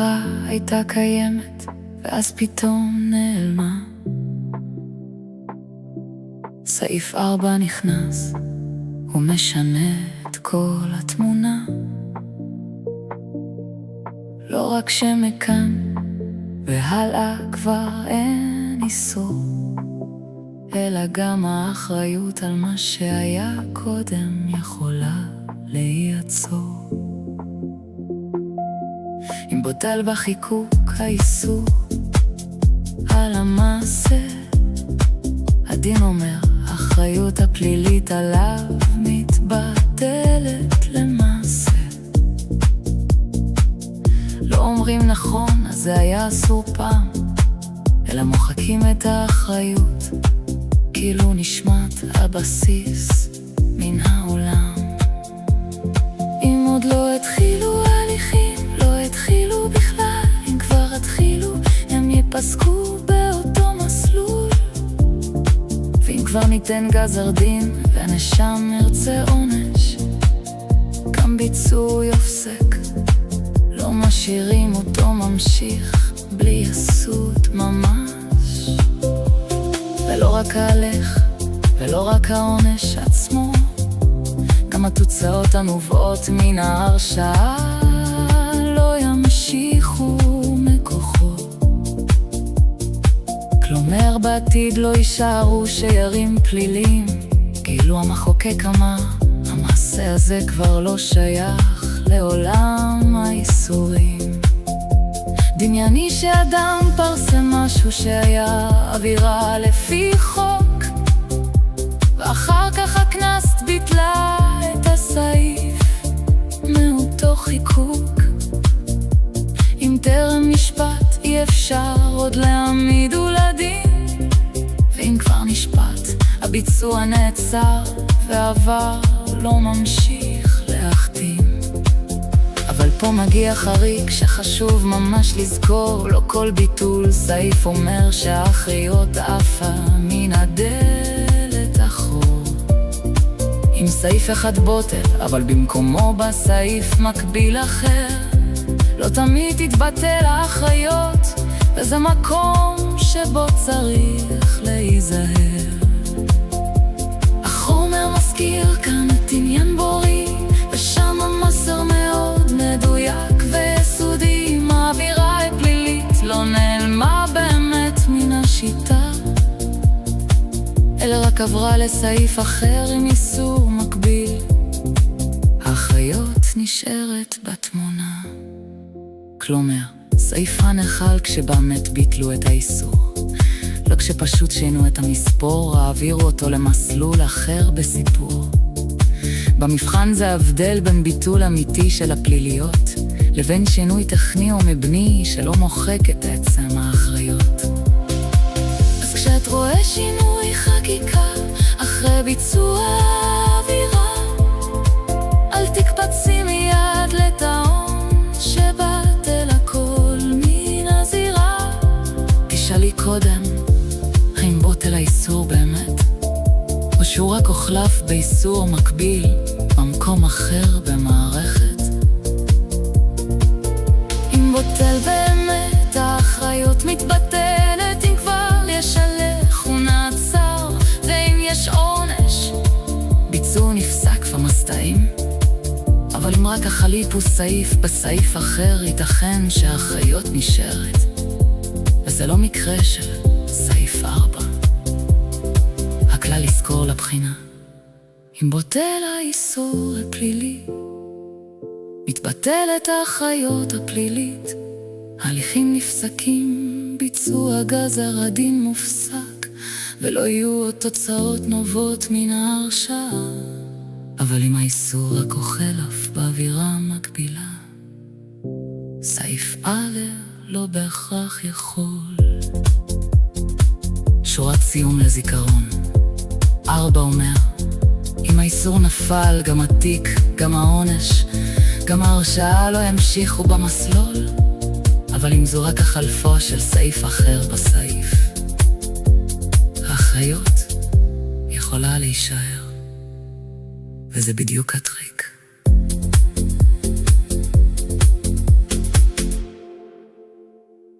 העבירה הייתה קיימת, ואז פתאום נעלמה. סעיף 4 נכנס, הוא משנה את כל התמונה. לא רק שמכאן והלאה כבר אין איסור, אלא גם האחריות על מה שהיה קודם יכולה להיעצור. אם בוטל בחיקוק האיסור על המעשה, הדין אומר, האחריות הפלילית עליו מתבטלת למעשה. לא אומרים נכון, אז זה היה אסור פעם, אלא מוחקים את האחריות, כאילו נשמט הבסיס מן העולם. אם עוד לא התחילו הליכים, לא התחילו בכלל, אם כבר התחילו, הם ייפסקו באותו מסלול. ואם כבר ניתן גזר דין, והנשם ירצה עונש, גם ביצוע יופסק, לא משאירים אותו ממשיך, בלי יסוד ממש. ולא רק ההלך, ולא רק העונש עצמו, גם התוצאות הנובעות מן ההרשעה לא ימשיכו מכוחו. כלומר בעתיד לא יישארו שיירים פלילים, כאילו המחוקק אמר, המעשה הזה כבר לא שייך לעולם האיסורים. דמייני שאדם פרסם משהו שהיה עבירה לפי חוק, ואחר כך הכנסת ביטלה את הסעיף מאותו חיקוק. אם טרם משפט אי אפשר עוד להעמיד לדין, ואם כבר נשפט הביצוע נעצר והעבר לא ממשיך להחתים. אבל פה מגיע חריג שחשוב ממש לזכור, לא כל ביטול סעיף אומר שהאחריות עפה מן הדלת אחור. אם סעיף אחד בוטל, אבל במקומו בסעיף מקביל אחר, לא תמיד תתבטל האחריות, וזה מקום שבו צריך להיזהר. החומר מזכיר כאן את עניין בורי, ושם המסר מאוד מדויק ויסודי. מעבירה פלילית לא נעלמה באמת מן השיטה, אלא רק עברה לסעיף אחר עם איסור מקביל. האחריות נשארת בתמונה. כלומר, סעיפה נחל כשבאמת ביטלו את האיסור, לא כשפשוט שינו את המספור, העבירו אותו למסלול אחר בסיפור. במבחן זה ההבדל בין ביטול אמיתי של הפליליות לבין שינוי טכני או מבני שלא מוחק את עצם האחריות. אז כשאת רואה שינוי חקיקה אחרי ביצוע העבירה, אל תקפצי מיד לטעון שבטל הכל מן הזירה. תשאלי קודם, האם בוטל האיסור באמת, או שהוא רק הוחלף באיסור מקביל במקום אחר במערכת? אם בוטל באמת, האחריות מתבטלת. אם כבר יש הלך הוא נעצר, ואם יש עונש, ביצוע נפסק במסתעים. אבל אם רק החליף הוא סעיף בסעיף אחר, ייתכן שהאחריות נשארת, וזה לא מקרה של סעיף 4. הכלל לזכור לבחינה, אם בוטל האיסור הפלילי, מתבטלת האחריות הפלילית. הליכים נפסקים, ביצוע גזר הדין מופסק, ולא יהיו עוד תוצאות נובעות מן ההרשעה. אבל אם האיסור רק חלף באווירה מקבילה, סעיף א' לא בהכרח יכול. שורת סיום לזיכרון. 4 אומר, אם האיסור נפל, גם התיק, גם העונש, גם ההרשעה לא ימשיכו במסלול. אבל אם זו רק החלפו של סעיף אחר בסעיף, האחריות יכולה להישאר, וזה בדיוק הטריק.